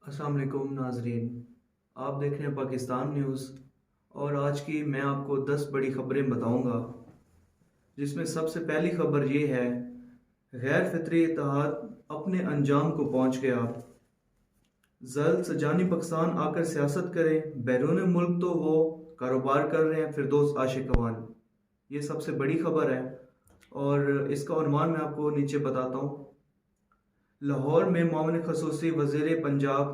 अस्सलाम वालेकुम नाजरीन। आप देख रहे हैं पाकिस्तान न्यूज़ और आज की मैं आपको 10 बड़ी खबरें बताऊंगा, जिसमें सबसे पहली खबर ये है। गैर फितरी इत्तेहाद अपने अंजाम को पहुंच गया। जल्द सजानी पाकिस्तान आकर सियासत करें, बैरून मुल्क तो वो कारोबार कर रहे हैं फिरदौस आशिक अवान। ये सबसे बड़ी खबर है और इसका उन्वान मैं आपको नीचे बताता हूँ। लाहौर में मामले खसूसी वज़ीर पंजाब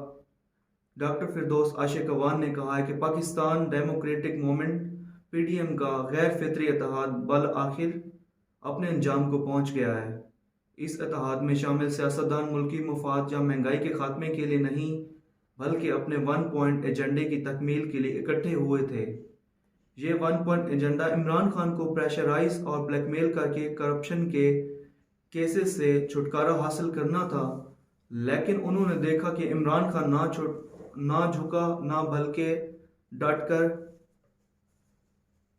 डॉक्टर फिरदौस आशिक अवान ने कहा है कि पाकिस्तान डेमोक्रेटिक मूवमेंट पीडीएम का गैर फितरी इत्तेहाद बल आखिर अपने अंजाम को पहुंच गया है। इस इत्तेहाद में शामिल सियासतदान मुल्की मफाद या महंगाई के खात्मे के लिए नहीं, बल्कि अपने वन पॉइंट एजेंडे की तकमील के लिए इकट्ठे हुए थे। ये one point agenda Imran Khan को प्रेशराइज और ब्लैकमेल करके करप्शन के केसेस से छुटकारा हासिल करना था, लेकिन उन्होंने देखा कि इमरान खान ना झुका ना बल्कि डट कर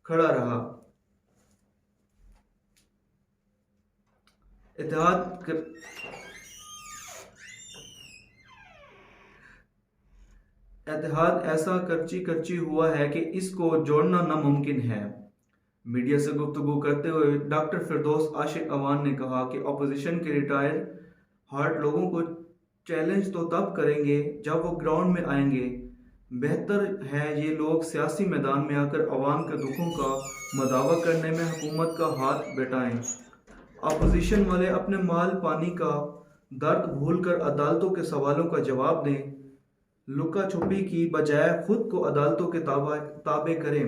खड़ा रहा। इत्तेहाद कर, इत्तेहाद ऐसा करची करची हुआ है कि इसको जोड़ना नामुमकिन है। मीडिया से गुफ्तगू करते हुए डॉक्टर फिरदौस आशिक अवान ने कहा कि अपोजिशन के रिटायर हार्ट लोगों को चैलेंज तो तब करेंगे जब वो ग्राउंड में आएंगे। बेहतर है ये लोग सियासी मैदान में आकर अवाम के दुखों का मदावा करने में हुकूमत का हाथ बटाएं। अपोजिशन वाले अपने माल पानी का दर्द भूलकर अदालतों के सवालों का जवाब दें। लुका छुपी की बजाय खुद को अदालतों के ताबे करें।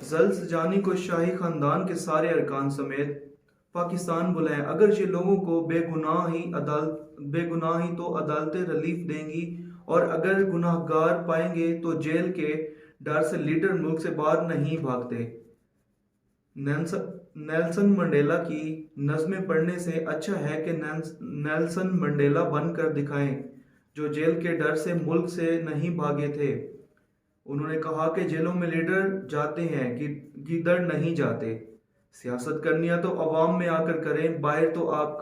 जल्द जानी को शाही खानदान के सारे अरकान समेत पाकिस्तान बुलाएं। अगर ये लोगों को बेगुनाही तो अदालतें रिलीफ देंगी, और अगर गुनाहगार पाएंगे तो जेल के डर से लीडर मुल्क से बाहर नहीं भागते। नेल्सन मंडेला की नज़में पढ़ने से अच्छा है कि नेल्सन मंडेला बनकर दिखाएं, जो जेल के डर से मुल्क से नहीं भागे थे। उन्होंने कहा कि जेलों में लीडर जाते हैं, गीदड़ नहीं जाते। सियासत करनी है तो अवाम में आकर करें, बाहर तो आप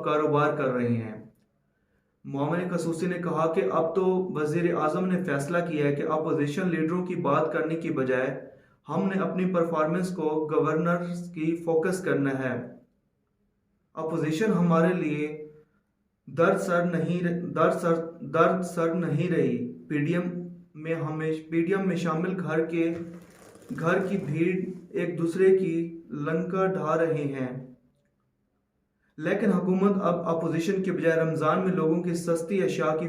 कारोबार कर रहे हैं। मोमिन खसूसी ने कहा कि अब तो वजीर आजम ने फैसला किया है कि अपोजिशन लीडरों की बात करने की बजाय हमने अपनी परफॉर्मेंस को गवर्नर की फोकस करना है। अपोजिशन हमारे लिए दर्द सर नहीं रही। पीडीएम में शामिल घर की भीड़ एक दूसरे की लंका ढा रहे हैं, लेकिन हुकूमत अब अपोजिशन के बजाय रमज़ान में लोगों की सस्ती अशिया की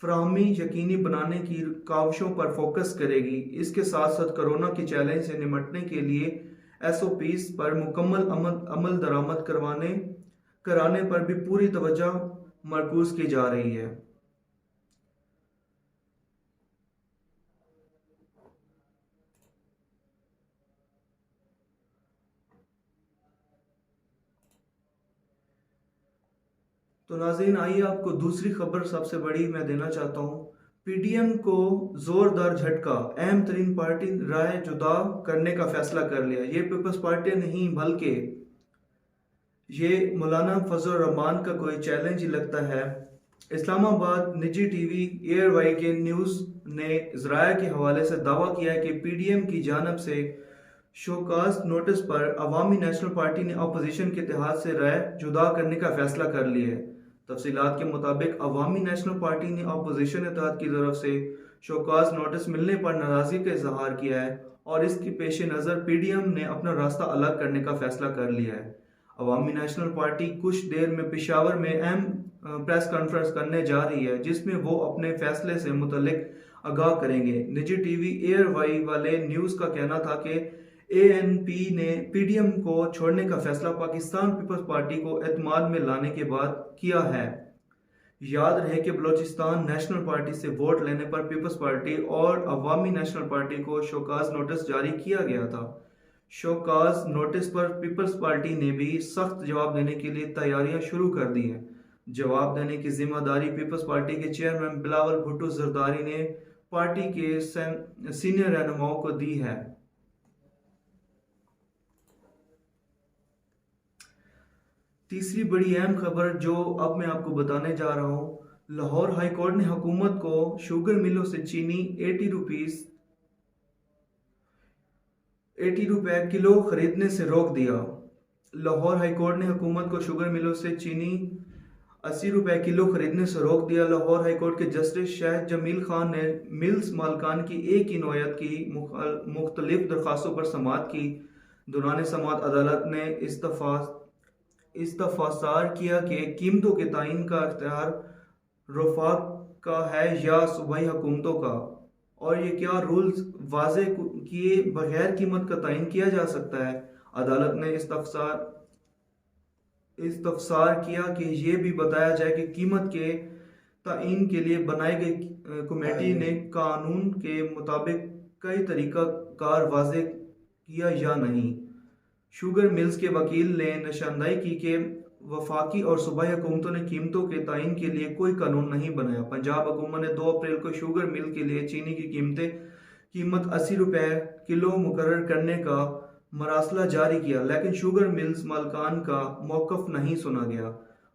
फराहमी यकीनी बनाने की काविशों पर फोकस करेगी। इसके साथ साथ कोरोना के चैलेंज से निपटने के लिए एसओपीज पर मुकम्मल अमल दरामद कराने पर भी पूरी तवज्जो मरकूज की जा रही है। तो नाज़रीन, आइए आपको दूसरी खबर सबसे बड़ी मैं देना चाहता हूँ। पीडीएम को जोरदार झटका, अहम तरीन पार्टी राय जुदा करने का फैसला कर लिया। ये पीपल्स पार्टी नहीं, बल्कि ये मौलाना फजल रहमान का कोई चैलेंज ही लगता है। इस्लामाबाद निजी टीवी एयर वाई के न्यूज़ ने ज़राया के हवाले से दावा किया है कि पीडीएम की जानब से शोकाज नोटिस पर अवामी नेशनल पार्टी ने अपोजिशन के इत्तेहाद से राय जुदा करने का फैसला कर लिया है। तफसीलात के मुताबिक अवामी नेशनल पार्टी ने अपोजिशन इत्तेहाद की तरफ से शोकाज नोटिस मिलने पर नाराजगी का इजहार किया है, और इसके पेश नज़र पीडीएम ने अपना रास्ता अलग करने का फैसला कर लिया है। अवामी नेशनल पार्टी कुछ देर में पेशावर में अहम प्रेस कॉन्फ्रेंस करने जा रही है, जिसमें वो अपने फैसले से मुतल्लिक आगाह करेंगे। निजी टीवी एयर वाई वाले न्यूज़ का कहना था कि एएनपी ने पीडीएम को छोड़ने का फैसला पाकिस्तान पीपल्स पार्टी को एतमाद में लाने के बाद किया है। याद रहे कि बलूचिस्तान नेशनल पार्टी से वोट लेने पर पीपल्स पार्टी और अवामी नेशनल पार्टी को शोकाज नोटिस जारी किया गया था। शोकाज नोटिस पर पीपल्स पार्टी ने भी सख्त जवाब देने के लिए तैयारियां शुरू कर दी हैं। जवाब देने की जिम्मेदारी पीपल्स पार्टी के चेयरमैन बिलावल भुट्टो जरदारी ने पार्टी के सीनियर रहनुमाओं को दी है। तीसरी बड़ी अहम खबर जो अब मैं आपको बताने जा रहा हूँ, लाहौर हाई कोर्ट ने हुकूमत को शुगर मिलों से चीनी 80 रुपए किलो खरीदने से रोक दिया। लाहौर हाई कोर्ट ने हुकूमत को शुगर मिलों से चीनी 80 रुपए किलो खरीदने से रोक दिया। लाहौर हाई कोर्ट के जस्टिस शाहिद जमील खान ने मिल्स मालकान की एक ही नौयत की मुख्तलिफ दरख्वास्तों पर समाअत की। दौरान समाअत अदालत ने इस्तफसार किया कि कीमतों के तयन का अख्तियार रफाक का है या सूबाई हुकूमतों का, और ये क्या रूल्स वाजे किए बगैर कीमत का तयन किया जा सकता है। अदालत ने इस्तफसार किया कि ये भी बताया जाए कि कीमत के तयन के लिए बनाई गई कमेटी ने कानून के मुताबिक कई तरीका कार वाजे किया या नहीं। शुगर मिल्स के वकील ने निशानदाही की कि वफाकी और सूबाई हुकूमतों ने कीमतों के तयन के लिए कोई कानून नहीं बनाया। पंजाब हुकूमत ने 2 अप्रैल को शुगर मिल के लिए चीनी की कीमत 80 रुपए किलो मुकर्रर करने का मरासला जारी किया, लेकिन शुगर मिल्स मालकान का मौकफ नहीं सुना गया।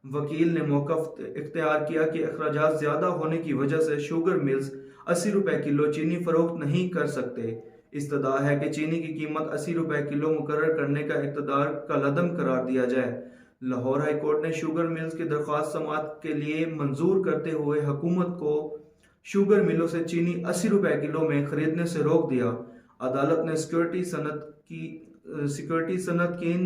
वकील ने मौकफ इख्तियार किया कि अखराजात ज्यादा होने की वजह से शुगर मिल्स 80 रुपए किलो चीनी फरोख्त नहीं कर सकते। इस्तदा है कि चीनी की कीमत 80 रुपए किलो मुकर्रर करने का इक़्तिदार कलअदम करार दिया जाए। लाहौर हाई कोर्ट ने शुगर मिल्स की दरख्वास्त समाअत के लिए मंजूर करते हुए हुकूमत को शुगर मिलों से चीनी 80 रुपए किलो में खरीदने से रोक दिया। अदालत ने सिक्योरिटी सनअतकीन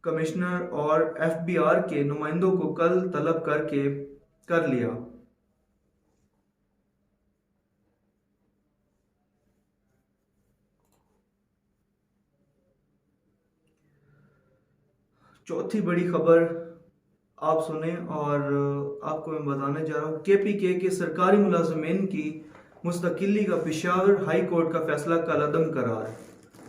कमिश्नर और FBR के नुमाइंदों को कल तलब कर लिया। चौथी बड़ी खबर आप सुने और आपको मैं बताने जा रहा हूँ। KPK के सरकारी मुलाजमीन की मुस्तकिली का पेशावर हाई कोर्ट का फैसला कलअदम करार।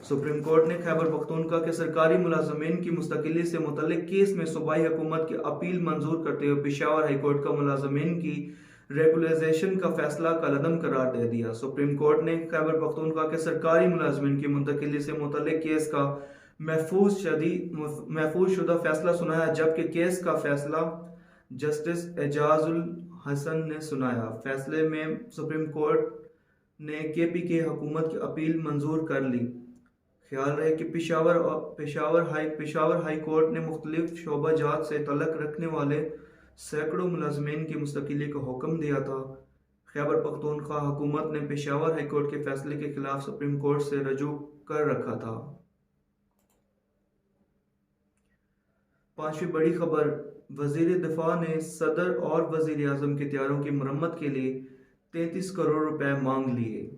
सुप्रीम कोर्ट ने खैबर पख्तूनख्वा के सरकारी मुलाजमीन की मुस्तकिली से मुतल्लिक केस में सूबाई हुकूमत की अपील मंजूर करते हुए पेशावर हाई कोर्ट का मुलाजमीन की रेगुलराइजेशन का फैसला कलअदम करार दे दिया। सुप्रीम कोर्ट ने खैबर पख्तूनख्वा के सरकारी मुलाजमीन की मुंतकिली से मुतल्लिक केस का महफूज शुदा फैसला सुनाया, जबकि केस का फैसला जस्टिस एजाजुल हसन ने सुनाया। फैसले में सुप्रीम कोर्ट ने KPK हुकूमत की अपील मंजूर कर ली। ख्याल रहे कि पेशावर हाई कोर्ट ने मुख्तलिफ शोबाजात से तल्लुक़ रखने वाले सैकड़ों मुलाजमीन की मुस्तकिली का हुक्म दिया था। खैबर पख्तूनख्वा हुकूमत ने पेशावर हाई कोर्ट के फैसले के खिलाफ सुप्रीम कोर्ट से रजू कर रखा था। पांचवी बड़ी खबर, वजीर दिफा ने सदर और वजीर आजम के तैयारों की मरम्मत के लिए 33 करोड़ रुपए मांग लिए।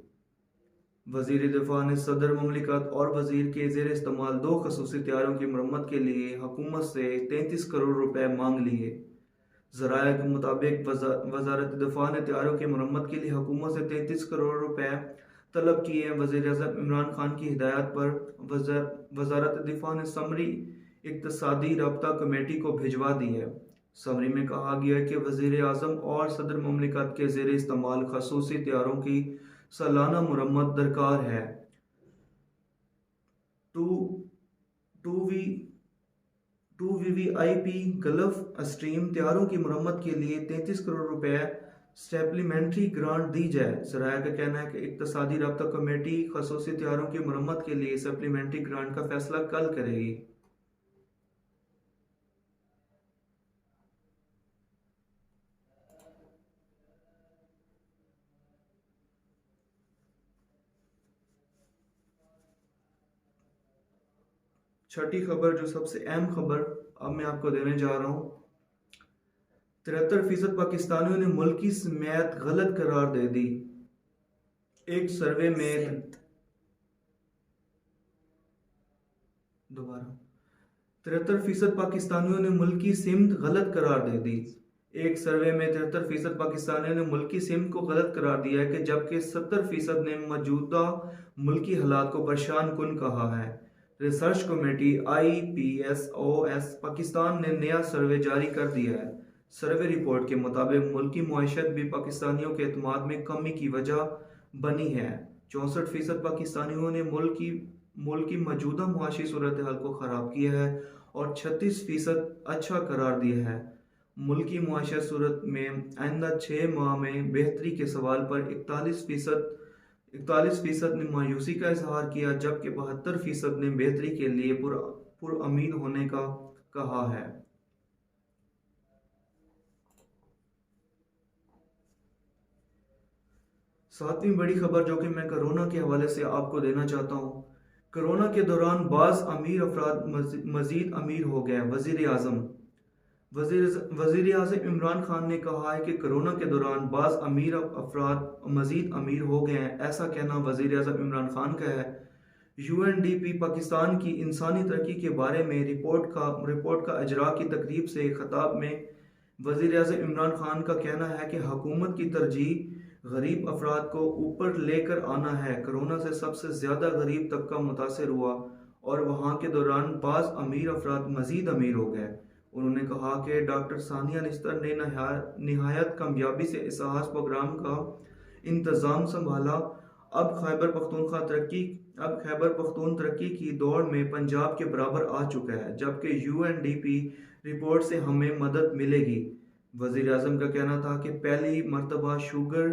वजीर दिफा ने सदर ममलिकत और वजीर के ज़ेर इस्तेमाल 2 खसूसी तैयारों की मरम्मत के लिए हुकूमत से 33 करोड़ रुपए मांग लिए। ज़राए के मुताबिक वजारत दिफा ने तैयारों की मरम्मत के लिए हुकूमत से 33 करोड़ रुपए तलब किए हैं। वजीर आज़म इमरान खान की हिदायत पर वजारत दिफा ने समरी इक्तसादी रब्ता कमेटी को भिजवा दी है। समरी में कहा गया है कि वजीर आज़म और सदर ममलिकत के ज़ेर इस्तेमाल खसूसी तैयारों की सालाना मुरम्मत दरकार है। 2VVIP गल्फ स्ट्रीम तैयारों की मुरम्मत के लिए 33 करोड़ रुपए सप्लीमेंट्री ग्रांट दी जाए। ज़राया का कहना है कि इक्तसादी रब्ता कमेटी खसूसी तैयारों की मुरम्मत के लिए सप्लीमेंट्री ग्रांट का फैसला कल करेगी। छठी खबर, जो सबसे अहम खबर अब मैं आपको देने जा रहा हूँ, 73% पाकिस्तानियों ने मुल्की समेत गलत करार दे दी। एक सर्वे में 73% पाकिस्तानियों ने मुल्की सिमत गलत करार दे दी। एक सर्वे में 73% पाकिस्तानियों ने मुल्की सिमत को गलत करार दिया है कि जबकि 70% ने मौजूदा मुल्की हालात को परेशान कुन कहा है। रिसर्च कमेटी IPSOS पाकिस्तान ने नया सर्वे जारी कर दिया है। सर्वे रिपोर्ट के मुताबिक मुल्की मुआशरत भी पाकिस्तानियों के एतमाद में कमी की वजह बनी है। 64% पाकिस्तानियों ने मुल्क की मौजूदा मुआशी सूरत हाल को ख़राब किया है और 36% अच्छा करार दिया है। मुल्की मुआशा सूरत में आइंदा 6 माह में बेहतरी के सवाल पर 41% ने मायूसी का इजहार किया, जबकि 72% ने बेहतरी के लिए पुरउम्मीद होने का कहा है। सातवीं बड़ी खबर जो कि मैं कोरोना के हवाले से आपको देना चाहता हूँ। कोरोना के दौरान बाज़ अमीर अफराद मजीद अमीर हो गए। वजीर आज़म इमरान खान ने कहा है कि कोरोना के दौरान बाज़ अमीर अफराद मजीद अमीर हो गए हैं। ऐसा कहना वजीर आज़म इमरान खान का है। UNDP पाकिस्तान की इंसानी तरक्की के बारे में रिपोर्ट का इजरा की तकरीब से खिताब में वजीर आज़म इमरान खान का कहना है कि हुकूमत की तरजीह गरीब अफराद को ऊपर लेकर आना है। कोरोना से सबसे ज़्यादा गरीब तबका मुतासर हुआ और वहाँ के दौरान बाज़ अमीर अफराद मजीद अमीर हो गए। उन्होंने कहा कि डॉक्टर सानिया निस्तर ने नहायत कामयाबी से इसहास प्रोग्राम का इंतज़ाम संभाला। अब खैबर पख्तून तरक्की की दौड़ में पंजाब के बराबर आ चुका है, जबकि UNDP रिपोर्ट से हमें मदद मिलेगी। वज़ीर आज़म का कहना था कि पहली मरतबा शुगर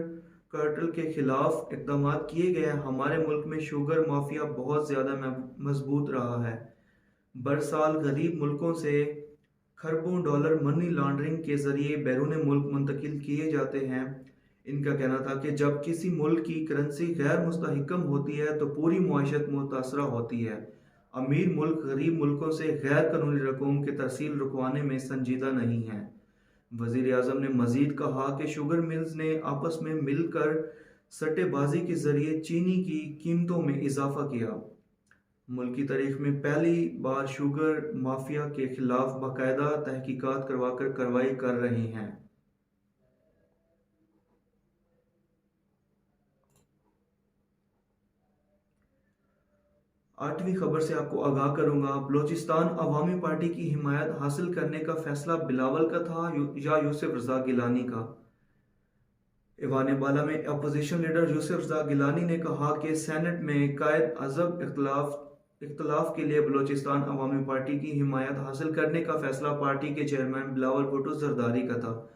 कार्टेल के खिलाफ इक़दाम किए गए हैं। हमारे मुल्क में शुगर माफिया बहुत ज़्यादा मजबूत रहा है। बरसाल गरीब मुल्कों से खरबों डॉलर मनी लॉन्ड्रिंग के जरिए बैरून मुल्क मुंतकिल किए जाते हैं। इनका कहना था कि जब किसी मुल्क की करेंसी गैर मुस्तहकम होती है तो पूरी मुआशत मुतासरा होती है। अमीर मुल्क गरीब मुल्कों से गैर कानूनी रकूम के तरसील रुकवाने में संजीदा नहीं है। वज़ीर आज़म ने मज़ीद कहा कि शुगर मिल्स ने आपस में मिलकर सट्टेबाजी के जरिए चीनी की कीमतों में इजाफा किया। मुल्क की तारीख में पहली बार शुगर माफिया के खिलाफ बाकायदा तहकीकात करवाकर कार्रवाई कर रहे हैं। आठवीं खबर से आपको आगाह करूंगा। बलोचिस्तान अवामी पार्टी की हिमायत हासिल करने का फैसला बिलावल का था या यूसुफ रजा गिलानी का। ईवान बाला में अपोजिशन लीडर यूसुफ रजा गिलानी ने कहा कि सेनेट में कायद अज़ब इख्तलाफ के लिए बलोचिस्तान अवामी पार्टी की हिमायत हासिल करने का फैसला पार्टी के चेयरमैन बिलावल भुट्टो जरदारी का था।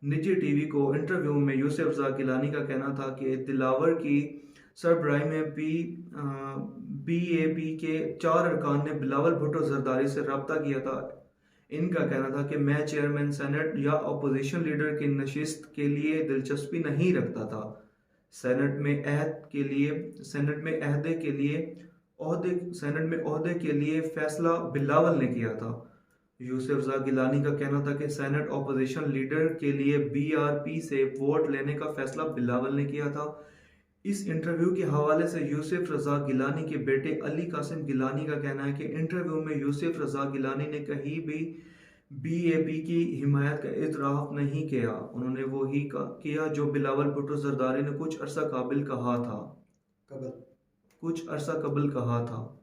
निजी टीवी को इंटरव्यू में यूसुफ रजा गिलानी का कहना था कि दिलावर की सरबराही में BAP के 4 अरकान ने बिलावल भुट्टो जरदारी से रब्ता किया था। इनका कहना था कि मैं चेयरमैन सेनेट या अपोजिशन लीडर की नशिस्त के लिए दिलचस्पी नहीं रखता था। सेनेट में ओहदे के लिए फैसला बिलावल ने किया था। यूसुफ रजा गिलानी का कहना था कि सेनेट अपोजिशन लीडर के लिए BRP से वोट लेने का फैसला बिलावल ने किया था। इस इंटरव्यू के हवाले से यूसुफ रजा गिलानी के बेटे अली कासिम गिलानी का कहना है कि इंटरव्यू में यूसुफ रजा गिलानी ने कहीं भी BAP की हिमायत का इतराफ़ नहीं किया। उन्होंने वो ही किया जो बिलावल भुट्टो जरदारी ने कुछ अरसा कबल कहा था।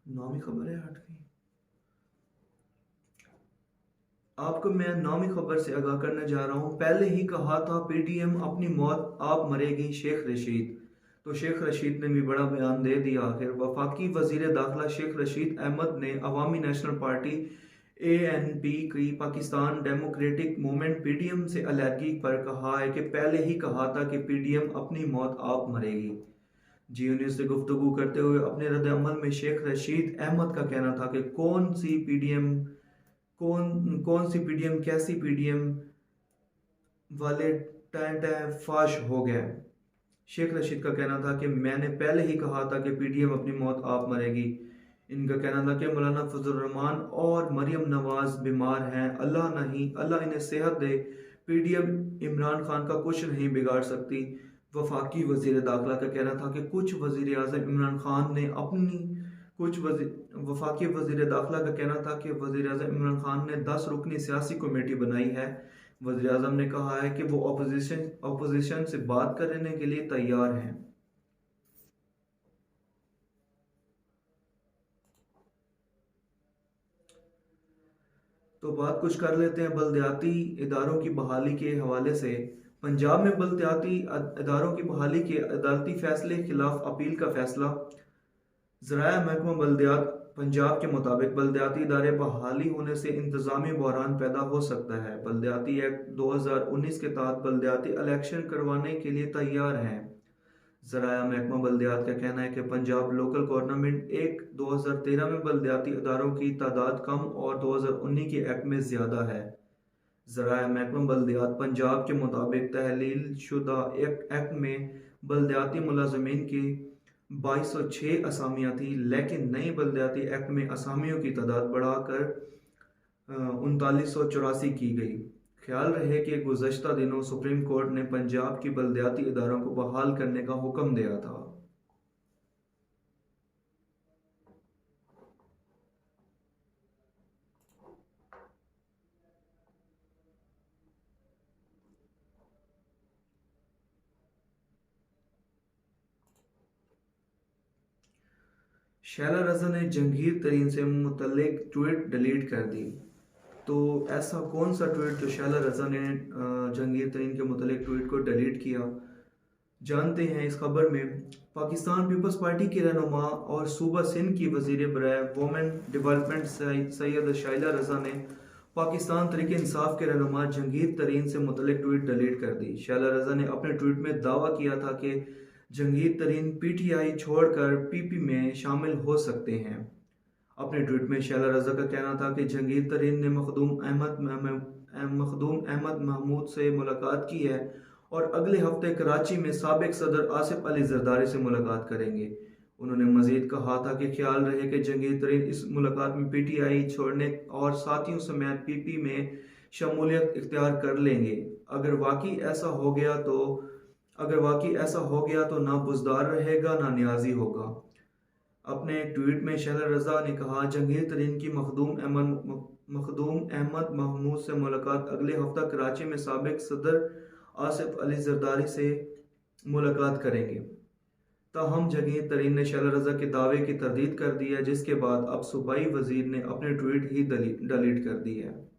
नौवीं खबर है आठवीं। आपको मैं नौवीं खबर से आगाह करने जा रहा हूँ। पहले ही कहा था PDM अपनी मौत आप मरेगी शेख रशीद। तो शेख रशीद ने भी बड़ा बयान दे दिया। आखिर वफाकी वजीर दाखिला शेख रशीद अहमद ने अवामी नेशनल पार्टी ANP की पाकिस्तान डेमोक्रेटिक मूवमेंट PDM से अलहदगी पर कहा है कि पहले ही कहा था कि PDM अपनी मौत आप मरेगी। जियो न्यूज़ से गुफ्तगू करते हुए अपने रद्द अमल में शेख रशीद अहमद का कहना था कि कौन सी PDM कैसी PDM वाले टाइम फाश हो गए। शेख रशीद का कहना था कि मैंने पहले ही कहा था कि PDM अपनी मौत आप मरेगी। इनका कहना था कि मौलाना फजल रहमान और मरियम नवाज बीमार हैं, अल्लाह इन्हें सेहत दे। PDM इमरान खान का कुछ नहीं बिगाड़ सकती। वफाकी वजीर दाखिला का कहना था कि वफाकी वजीर दाखिला का कहना था कि वजीर आज़म इमरान खान ने 10 रुकनी सियासी कमेटी बनाई है। वजीर आज़म ने कहा है कि वो अपोजिशन से बात करने के लिए तैयार हैं। तो बात कुछ कर लेते हैं बलदियाती इदारों की बहाली के हवाले से। पंजाब में बलदियाती इदारों की बहाली के अदालती फैसले के खिलाफ अपील का फैसला। ज़राया महकमा बलदियात पंजाब के मुताबिक बलदियाती इदारे बहाली होने से इंतज़ामी बहरान पैदा हो सकता है। बलदियाती एक्ट 2019 के तहत बलदियाती इलेक्शन करवाने के लिए तैयार हैं। ज़राया महकमा बलदियात का कहना है कि पंजाब लोकल गवर्नमेंट एक्ट 2013 में बलदियाती इदारों की तादाद कम और 2019 के एक्ट में ज़्यादा है। ज़राया महकमा बलदियात पंजाब के मुताबिक तहलील शुदा एक्ट में बलदियाती मुलाजमीन की 2206 असामियाँ थी, लेकिन नई बलदियाती एक्ट में असामियों की तादाद बढ़ाकर 3984 की गई। ख्याल रहे कि गुज़श्ता दिनों सुप्रीम कोर्ट ने पंजाब की बलदियाती इदारों को बहाल करने का हुक्म दिया था। शैला रज़ा ने जंगीर तरीन से मुतल्लिक ट्वीट डिलीट कर दी। तो ऐसा कौन सा ट्वीट जो शैला रज़ा ने जंगीर तरीन के मुतल्लिक ट्वीट को डिलीट किया, जानते हैं इस खबर में। पाकिस्तान पीपल्स पार्टी के रहनुमा और सूबा सिंध की वज़ीर बराए वुमेन डेवलपमेंट सैयद शैला रज़ा ने पाकिस्तान तहरीक इंसाफ के रहनुमा जंगीर तरीन से मुतल्लिक ट्वीट डिलीट कर दी। शैला रज़ा ने अपने ट्वीट में दावा किया था कि जंगीर तरीन पीटीआई छोड़कर पीपी में शामिल हो सकते हैं। अपने ट्वीट में शैला रज़ा का कहना था कि जंगीर तरीन ने मखदूम अहमद महमूद से मुलाकात की है और अगले हफ्ते कराची में साबिक सदर आसिफ अली जरदारी से मुलाकात करेंगे। उन्होंने मजीद कहा था कि ख्याल रहे कि जंगीर तरीन इस मुलाकात में पीटीआई छोड़ने और साथियों समेत पीपी में शमूलियत इख्तियार कर लेंगे। अगर वाकई ऐसा हो गया तो ना बुज़दार रहेगा ना न्याजी होगा। अपने एक ट्वीट में शैला रज़ा ने कहा, जंगीर तरीन की मखदूम अहमद महमूद से मुलाकात अगले हफ्ता कराची में साबिक सदर आसिफ अली जरदारी से मुलाकात करेंगे। ताहम जंगीर तरीन ने शैला रज़ा के दावे की तरदीद कर दी है, जिसके बाद अब सूबाई वजीर ने अपने ट्वीट ही डिलीट कर दी है।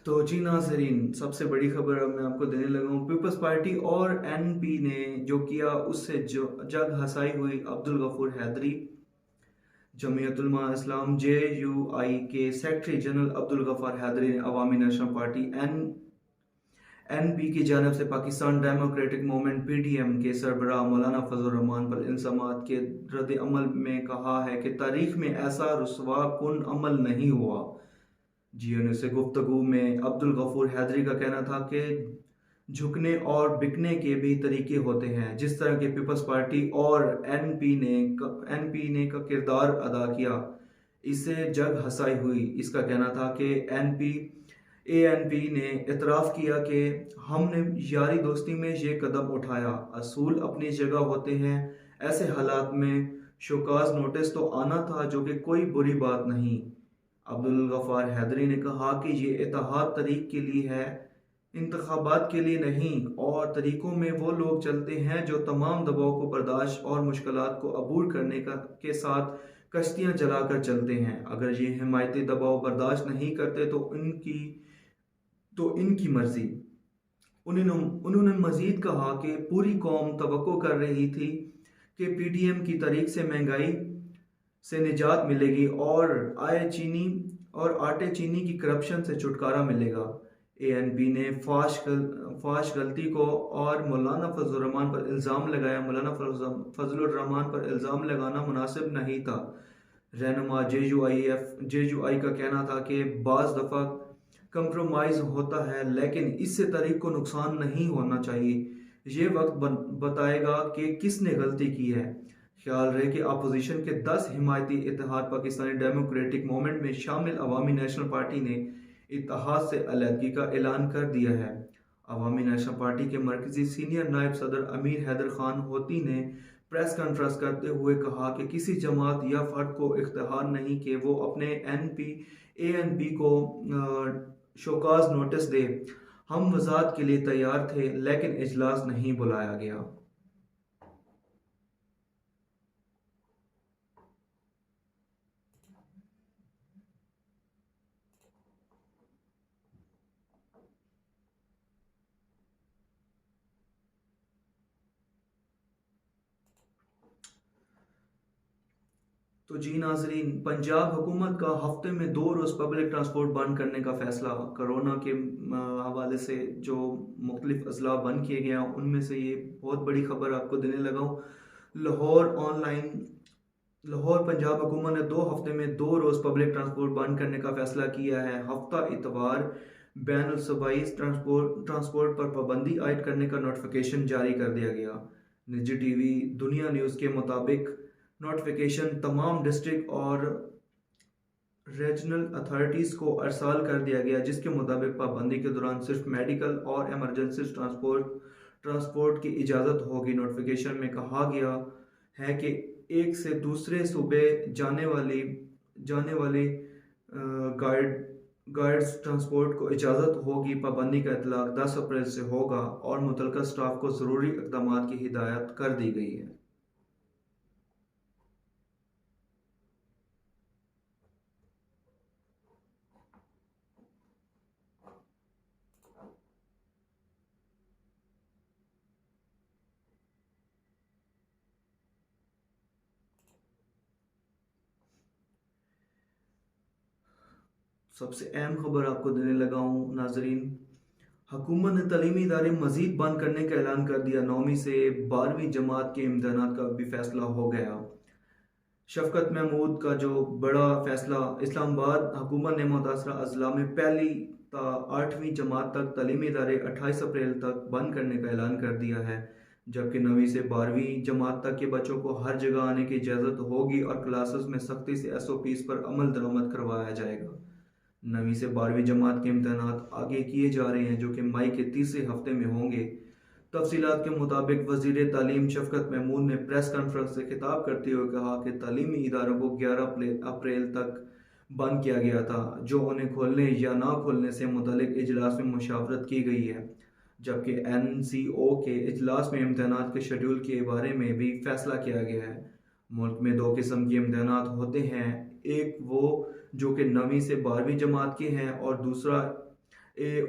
तो जी नाज़रीन, सबसे बड़ी खबर अब मैं आपको देने लगा हूँ। पीपल्स पार्टी और एनपी ने जो किया उससे जो जग हंसाई हुई अब्दुल गफूर हैदरी। जमीयत उलमा इस्लाम JUI के सेक्रेटरी जनरल अब्दुल गफार हैदरी ने अवामी नेशनल पार्टी NP की जानब से पाकिस्तान डेमोक्रेटिक मूवमेंट PDM के सरबराह मौलाना फजल रहमान पर इल्ज़ामात के रद्द अमल में कहा है कि तारीख में ऐसा रुसवा कुन अमल नहीं हुआ। GNU से गुफ्तगू में अब्दुल गफूर हैदरी का कहना था कि झुकने और बिकने के भी तरीके होते हैं, जिस तरह के पीपल्स पार्टी और NP ने का किरदार अदा किया, इससे जग हंसाई हुई। इसका कहना था कि ANP ने इतराफ़ किया कि हमने यारी दोस्ती में ये कदम उठाया। असूल अपनी जगह होते हैं, ऐसे हालात में शोकाज नोटिस तो आना था, जो कि कोई बुरी बात नहीं। अब्दुल गफार हैदरी ने कहा कि ये इत्तेहाद तरीक के लिए है, इंतखाबात के लिए नहीं, और तरीकों में वो लोग चलते हैं जो तमाम दबाव को बर्दाश्त और मुश्किलात को अबूर करने के साथ कश्तियाँ जलाकर चलते हैं। अगर ये हिमायती दबाव बर्दाश्त नहीं करते तो इनकी मर्जी। उन्होंने मजीद कहा कि पूरी कौम तवक्को कर रही थी कि PDM की तारीख से महंगाई से निजात मिलेगी और आटे चीनी की करप्शन से छुटकारा मिलेगा। ANP ने फाश गलती को और मौलाना फजल रहमान पर इल्ज़ाम लगाया। मौलाना फजल रहमान पर इल्ज़ाम लगाना मुनासिब नहीं था। रहनुमा JUI का कहना था कि बाज़ दफ़ा कंप्रोमाइज़ होता है, लेकिन इससे तारीख को नुकसान नहीं होना चाहिए। ये वक्त बताएगा कि किसने गलती की है। ख्याल रहे कि अपोजिशन के 10 हिमायती इत्तेहाद पाकिस्तानी डेमोक्रेटिक मूवमेंट में शामिल अवामी नेशनल पार्टी ने इत्तेहाद से अलहदगी का ऐलान कर दिया है। अवामी नेशनल पार्टी के मरकजी सीनियर नायब सदर अमीर हैदर खान होती ने प्रेस कॉन्फ्रेंस करते हुए कहा कि किसी जमात या फर्द को इख्तियार नहीं कि वो अपने ANP को शोकाज नोटिस दे। हम वजात के लिए तैयार थे लेकिन इजलास नहीं बुलाया गया। तो जी नाजरीन, पंजाब हुकूमत का हफ्ते में 2 रोज़ पब्लिक ट्रांसपोर्ट बंद करने का फैसला। कोरोना के हवाले से जो मुख्तलिफ अजला बंद किए गए हैं उनमें से ये बहुत बड़ी खबर आपको देने लगा हूँ। लाहौर पंजाब हुकूमत ने 2 हफ्ते में 2 रोज़ पब्लिक ट्रांसपोर्ट बंद करने का फैसला किया है। हफ्ता इतवार बैन सूबाई ट्रांसपोर्ट पर पाबंदी आयद करने का नोटिफिकेशन जारी कर दिया गया। निजी टीवी दुनिया न्यूज़ के मुताबिक नोटिफिकेशन तमाम डिस्ट्रिक्ट और रीजनल अथॉरिटीज़ को अरसाल कर दिया गया, जिसके मुताबिक पाबंदी के दौरान सिर्फ मेडिकल और एमरजेंसी ट्रांसपोर्ट की इजाज़त होगी। नोटिफिकेशन में कहा गया है कि एक से दूसरे सूबे जाने वाली गाइड्स ट्रांसपोर्ट को इजाज़त होगी। पाबंदी का इतलाक 10 अप्रैल से होगा और मुतलका स्टाफ को ज़रूरी इक़दाम की हिदायत कर दी गई है। सबसे अहम खबर आपको देने लगा हूँ नाजरीन। हुकूमत ने तालीमी इदारे मजीद बंद करने का ऐलान कर दिया। 9वीं से 12वीं जमात के इम्तहानात का भी फैसला हो गया। शफकत महमूद का जो बड़ा फैसला, इस्लामाबाद हुकूमत ने मुतासरा अजला में पहली ता 8वीं जमात तक तालीमी इदारे 28 अप्रैल तक बंद करने का ऐलान कर दिया है, जबकि 9वीं से 12वीं जमात तक के बच्चों को हर जगह आने की इजाज़त होगी और क्लासेस में सख्ती से SOPs पर अमल दरामद करवाया जाएगा। 9वीं से 12वीं जमात के इम्तहानात आगे किए जा रहे हैं, जो कि मई के तीसरे हफ्ते में होंगे। तफसीलात के मुताबिक वज़ीर तालीम शफकत महमूद ने प्रेस कॉन्फ्रेंस से खिताब करते हुए कहा कि तालीमी इदारों को 11 अप्रैल तक बंद किया गया था, जो उन्हें खोलने या ना खोलने से मुतल्लिक इजलास में मुशावरत की गई है, जबकि NCO के इजलास में इम्तहानात के शेड्यूल के बारे में भी फैसला किया गया है। मुल्क में 2 किस्म के इम्तहानात होते हैं, एक वो जो कि 9वीं से 12वीं जमात के हैं और दूसरा ए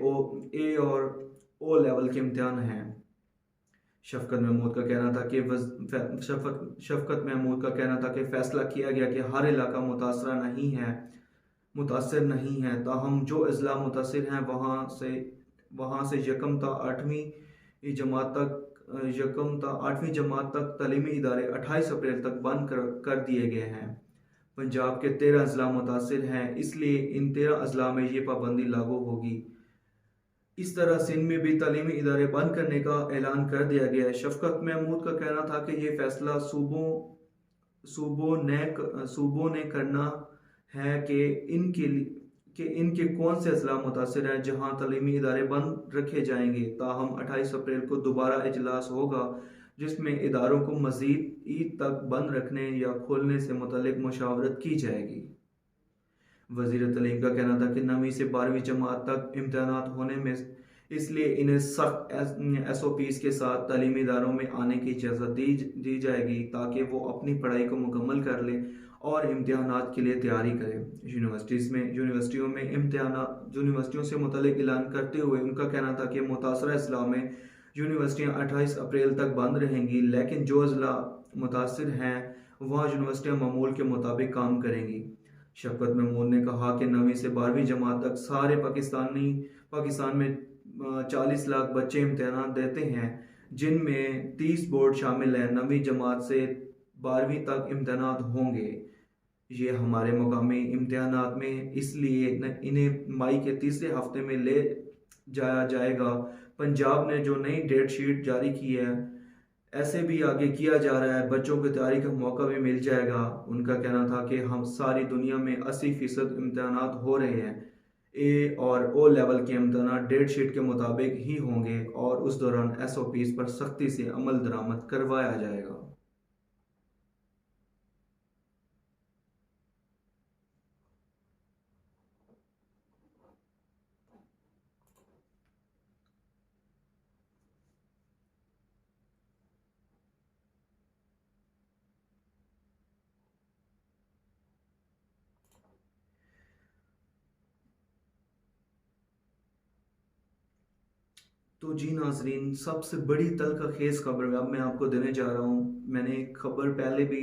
और O लेवल के इम्तहान हैं। शफकत महमूद का कहना था कि फैसला किया गया कि हर इलाका मुतासर नहीं है, ताहम जो अजला मुतासर हैं वहाँ से यकम ता 8वीं जमात तक तालीमी इदारे 28 अप्रैल तक बंद कर दिए गए हैं। पंजाब के 13 अजला मुतासर हैं, इसलिए इन 13 अजला में ये पाबंदी लागू होगी। इस तरह सिंध में भी तालीमी इदारे बंद करने का ऐलान कर दिया गया है। शफकत महमूद का कहना था कि ये फैसला सूबों ने करना है कि इनके कौन से अजला मुतासर हैं जहां तालीमी इदारे बंद रखे जाएंगे। ताहम 28 अप्रैल को दोबारा इजलास होगा, जिसमें इदारों को मजीद ईद तक बंद रखने या खोलने से मुतल्लिक मुशावरत की जाएगी। वज़ीर तालीम का कहना था कि 9वीं से 12वीं जमात तक इम्तहानात होने में, इसलिए इन्हें सख्त SOPs के साथ तालीमी इदारों में आने की इजाज़त दी जाएगी ताकि वो अपनी पढ़ाई को मुकम्मल कर लें और इम्तहानात के लिए तैयारी करें। यूनिवर्सिटियों से मुतल्लिक ऐलान करते हुए उनका कहना था कि मुतासरा अजला में यूनिवर्सिटियाँ 28 अप्रैल तक बंद रहेंगी, लेकिन जो अजला मुतासर हैं वहाँ यूनिवर्सिटियाँ मामूल के मुताबिक काम करेंगी। शफकत महमूद ने कहा कि 9वीं से 12वीं जमात तक सारे पाकिस्तान में 40 लाख बच्चे इम्तहान देते हैं, जिनमें 30 बोर्ड शामिल हैं। 9वीं जमात से 12वीं तक इम्तहानात होंगे। ये हमारे मकामी इम्तहानात में, इसलिए इन्हें मई के तीसरे हफ्ते में ले जाया जाएगा। पंजाब ने जो नई डेट शीट जारी की है, ऐसे भी आगे किया जा रहा है, बच्चों को तैयारी का मौका भी मिल जाएगा। उनका कहना था कि हम सारी दुनिया में 80% इम्तहानात हो रहे हैं, ए और ओ लेवल के इम्तहान डेट शीट के मुताबिक ही होंगे और उस दौरान SOPs पर सख्ती से अमल दरामद करवाया जाएगा। तो जी नाजरीन, सबसे बड़ी तल्ख खेज़ खबर अब मैं आपको देने जा रहा हूँ। मैंने एक खबर पहले भी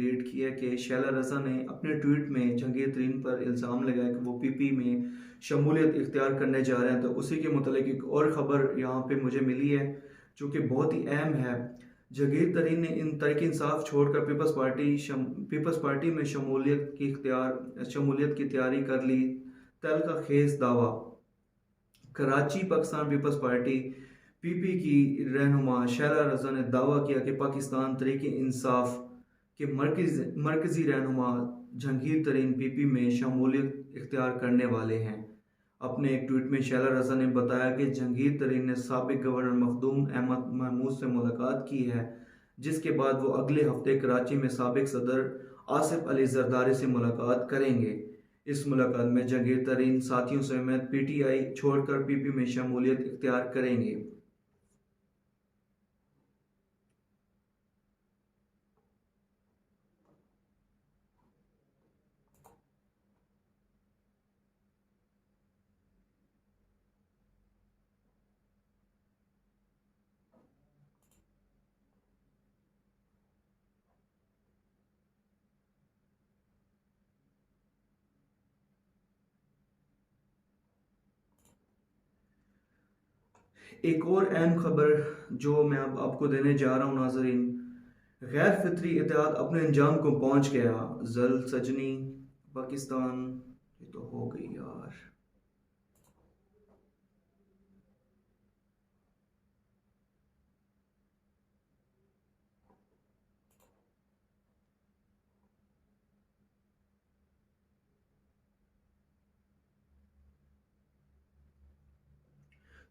रीड की है कि शैला रज़ा ने अपने ट्वीट में जहांगीर तरीन पर इल्ज़ाम लगाया कि वो PP में शमूलियत इख्तियार करने जा रहे हैं। तो उसी के मुतालिक एक और ख़बर यहाँ पे मुझे मिली है जो कि बहुत ही अहम है। जहांगीर तरीन ने तहरीक इंसाफ छोड़कर पीपल्स पार्टी में शमूलियत की तैयारी कर ली। तल्ख खेज़ दावा। Karachi Pakistan Peoples Party PP की रहनुमा शैला रज़ा ने दावा किया कि पाकिस्तान तहरीक इंसाफ के मरकज़ी रहनुमा जहांगीर तरीन PP में शमूलियत इख्तियार करने वाले हैं। अपने एक ट्वीट में शैला रज़ा ने बताया कि जहांगीर तरीन ने साबिक गवर्नर मखदूम अहमद महमूद से मुलाकात की है, जिसके बाद वो अगले हफ्ते कराची में साबिक सदर आसिफ अली जरदारी से मुलाकात करेंगे। इस मुलाकात में जहांगीर तरीन साथियों समेत PTI छोड़कर PP में शमूलियत इख्तियार करेंगे। एक और अहम खबर जो मैं अब आपको देने जा रहा हूँ नाजरीन, गैर फितरी इत्तेहाद अपने अंजाम को पहुंच गया। जल सजनी पाकिस्तान, ये तो हो गई यार।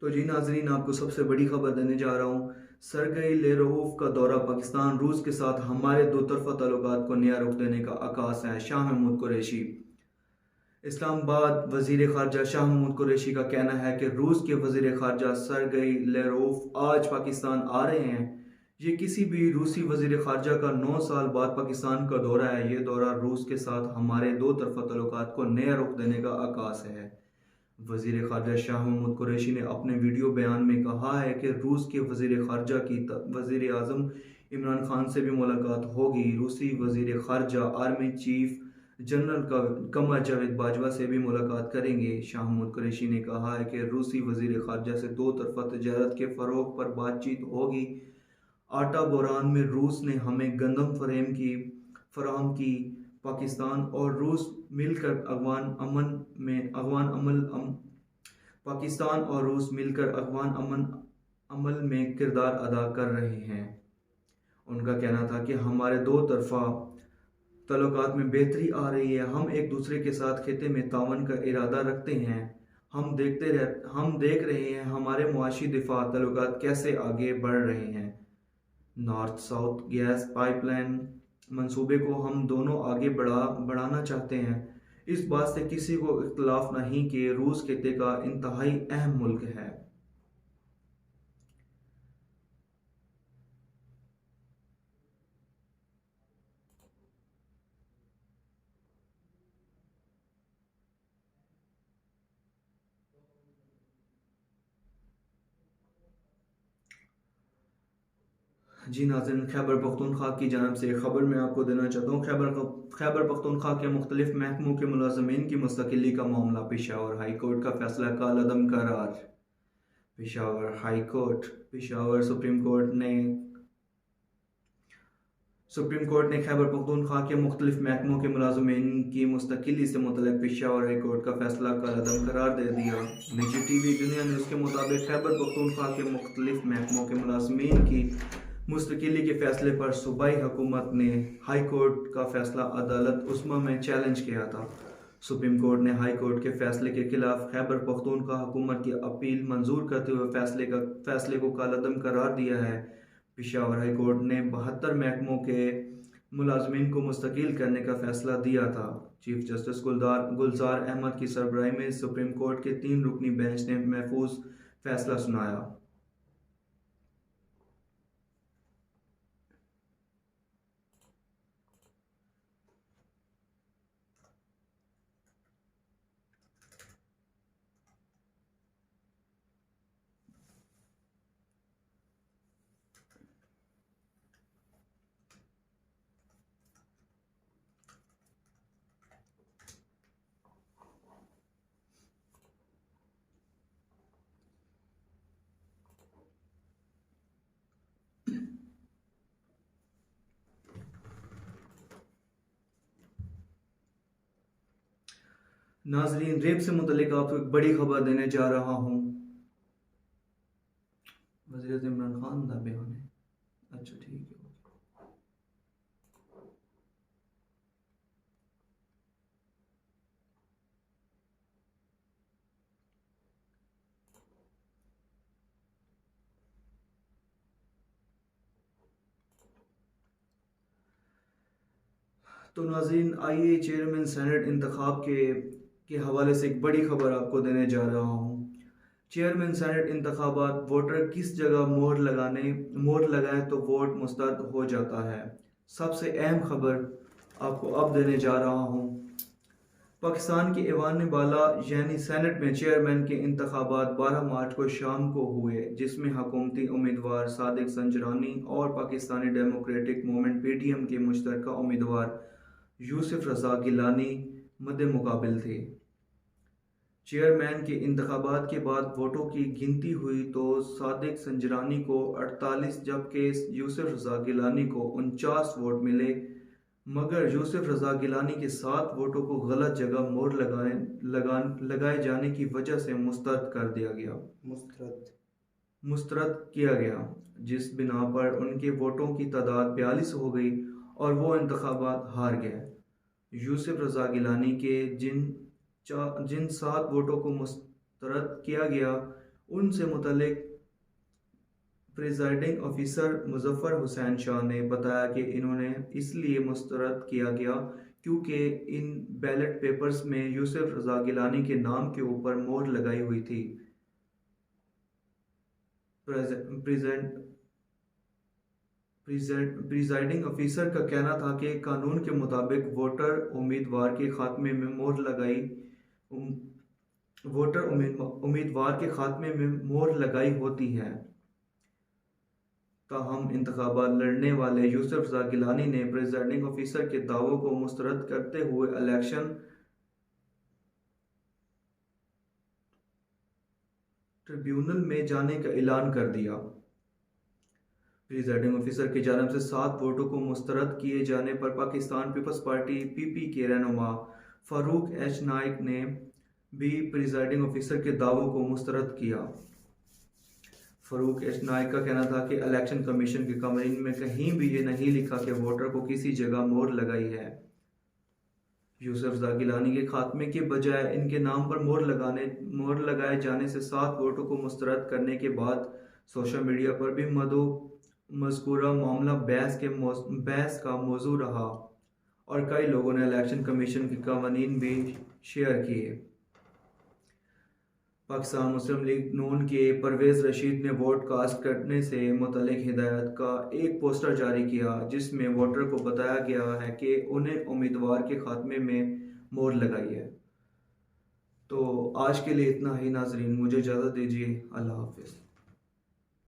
तो जी नाजरीन, आपको सबसे बड़ी खबर देने जा रहा हूँ। सरगई लेरोफ का दौरा पाकिस्तान, रूस के साथ हमारे दो तरफा ताल्लुकात को नया रुख देने का आगाज है। शाह महमूद कुरैशी। इस्लामाबाद वजीर खारजा शाह महमूद कुरैशी का कहना है कि रूस के वजीर खारजा सरगई लेरोफ आज पाकिस्तान आ रहे हैं। ये किसी भी रूसी वजीर खारजा का 9 साल बाद पाकिस्तान का दौरा है। ये दौरा रूस के साथ हमारे दो तरफा ताल्लुकात को नया रुख देने का आगाज है। वजीर खारजा शाह महमूद कुरैशी ने अपने वीडियो बयान में कहा है कि रूस के वजीर खारजा की वजीर आज़म इमरान खान से भी मुलाकात होगी। रूसी वजीर खारजा army chief general Qamar Javed Bajwa से भी मुलाकात करेंगे। शाह महमूद कुरैशी ने कहा है कि रूसी वजीर खारजा से दो तरफा तजारत के फ़रोग पर बातचीत होगी। आटा बोरान में रूस ने हमें गंदम फराहम की। पाकिस्तान और रूस मिलकर अफगान अमल में किरदार अदा कर रहे हैं। उनका कहना था कि हमारे दो तरफा ताल्लुकात में बेहतरी आ रही है। हम एक दूसरे के साथ खिते में तावन का इरादा रखते हैं। हम देख रहे हैं हमारे मुआशी दिफा ताल्लुकात कैसे आगे बढ़ रहे हैं। नॉर्थ साउथ गैस पाइपलाइन मंसूबे को हम दोनों आगे बढ़ाना चाहते हैं। इस बात से किसी को इख्तलाफ नहीं कि रूस खिते का इंतहाई अहम मुल्क है। जी नाज़रीन, खैबर पख्तूनख्वा की जानब से खबर मैं आपको देना चाहता हूँ। खैबर पख्तूनख्वा के मुख्तलिफ महकमों के मुलाजमीन की मुस्तकिली का मामला। पेशावर हाई कोर्ट का फैसला कालअदम करार। Peshawar high court Peshawar supreme court ने खैबर पख्तूनख्वा के मुख्तलिफ महकमों के मुलाजमीन की मुस्तकिली से मुतल्लिक़ पेशावर हाई कोर्ट का फैसला कालअदम करार दे दिया। निजी TV दुनिया न्यूज़ के मुताबिक खैबर पख्तूनख्वा के मुख्तलिफ महकमों के मुलाजमीन की मुस्तकिली के फैसले पर सूबाई हुकूमत ने हाई कोर्ट का फैसला अदालत उस्मा में चैलेंज किया था। सुप्रीम कोर्ट ने हाई कोर्ट के फैसले के खिलाफ खैबर पख्तूनख्वा हुकूमत की अपील मंजूर करते हुए फैसले को कालअदम करार दिया है। पेशावर हाई कोर्ट ने 72 महकमों के मुलाजमीन को मुस्तकिल करने का फैसला दिया था। चीफ जस्टिस गुलजार अहमद की सरबराही में सुप्रीम कोर्ट के 3 रुकनी बेंच ने महफूज फैसला सुनाया। नाजरीन, रेप से मुतल्लिक आपको एक बड़ी खबर देने जा रहा हूँ। वज़ीर इमरान खान का बयान है। अच्छा, ठीक है। तो नाज़रीन, आइए चेयरमैन सेनेट इंतखाब के हवाले से एक बड़ी खबर आपको देने जा रहा हूँ। चेयरमैन सेनेट इंतखाबात, वोटर किस जगह मोहर लगाए तो वोट मुस्तरद हो जाता है। सबसे अहम खबर आपको अब देने जा रहा हूँ। पाकिस्तान की ऐवान बाला यानी सेनेट में चेयरमैन के इंतखाबात 12 मार्च को शाम को हुए, जिसमें हुकूमती उम्मीदवार सादिक संजरानी और पाकिस्तानी डेमोक्रेटिक मूवमेंट PTM के मुश्तरका उम्मीदवार यूसुफ रज़ा गिलानी मद्दे मुकाबिल थे। चेयरमैन के इंतखाबात के बाद वोटों की गिनती हुई तो सादिक संजरानी को 48 जबकि यूसुफ रज़ा गिलानी को 49 वोट मिले, मगर यूसुफ रज़ा गिलानी के 7 वोटों को गलत जगह मोहर लगाए जाने की वजह से मुस्तरद किया गया, जिस बिना पर उनके वोटों की तादाद 42 हो गई और वो इंतखाबात हार गए। यूसुफ रज़ा गिलानी के जिन 7 वोटों को मुस्तरद किया गया, उनसे मुतल्लिक प्रिजाइडिंग ऑफिसर मुजफ्फर हुसैन शाह ने बताया कि इन्होंने इसलिए मुस्तरद किया गया क्योंकि इन बैलेट पेपर्स में यूसुफ रज़ा गिलानी के नाम के ऊपर मोहर लगाई हुई थी। प्रिजाइडिंग ऑफिसर का कहना था कि कानून के मुताबिक वोटर उम्मीदवार के खात्मे में मोहर लगाई होती है। ताहम इंतखाबात लड़ने वाले यूसुफ रज़ा गिलानी ने प्रिजाइडिंग ऑफिसर के दावों को मुस्तरद करते हुए इलेक्शन ट्रिब्यूनल में जाने का ऐलान कर दिया। प्रिजाइडिंग ऑफिसर की जानिब से 7 वोटों को मुस्तरद किए जाने पर पाकिस्तान पीपल्स पार्टी PP के रहनुमा फारूक H नाइक ने भी प्रिजाइडिंग ऑफिसर के दावों को मुस्तरद किया। फारूक H नाइक का कहना था कि इलेक्शन कमीशन के कवानीन में कहीं भी ये नहीं लिखा कि वोटर को किसी जगह मोहर लगाई है। यूसुफ रज़ा गिलानी के खात्मे के बजाय इनके नाम पर मोहर लगाए जाने से 7 वोटों को मुस्तरद करने के बाद सोशल मीडिया पर भी मज़कूरा मामला बहस का मौजू रहा और कई लोगों ने इलेक्शन कमीशन के कवानीन भी शेयर किए। पाकिस्तान मुस्लिम लीग नून के परवेज़ रशीद ने वोट कास्ट करने से मुतल्लिक हिदायत का एक पोस्टर जारी किया, जिसमें वोटर को बताया गया है कि उन्हें उम्मीदवार के खात्मे में मोहर लगाई है। तो आज के लिए इतना ही नाजरीन, मुझे इजाज़त दीजिए। अल्लाह हाफ़िज़।